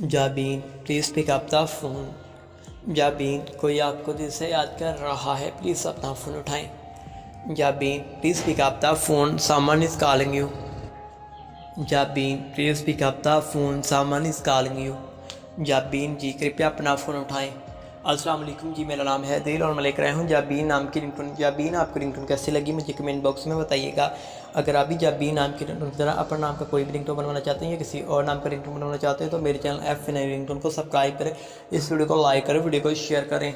जाबीन please pick up the phone. Jabeen कोई आपको दिल से याद कर रहा है, प्लीज़ अपना फ़ोन उठाएं। Jabeen please pick up the phone, someone is calling you. Jabeen please pick up the phone, someone is calling you. Jabeen ji कृपया अपना फ़ोन उठाएं। अस्सलाम वालेकुम जी, मेरा नाम है दिल और मैं लेकर आया हूँ जाबीन नाम की रिंगटोन। जाबीन आपको रिंगटोन कैसी लगी मुझे कमेंट बॉक्स में बताइएगा। अगर आप भी जाबीन नाम की रिंगटोन तरह अपने नाम का कोई भी रिंगटोन बनवाना चाहते हैं या किसी और नाम का रिंगटोन बनवाना चाहते हैं तो मेरे चैनल F9 रिंगटोन को सब्सक्राइब करें, इस वीडियो को लाइक करें, वीडियो को शेयर करें।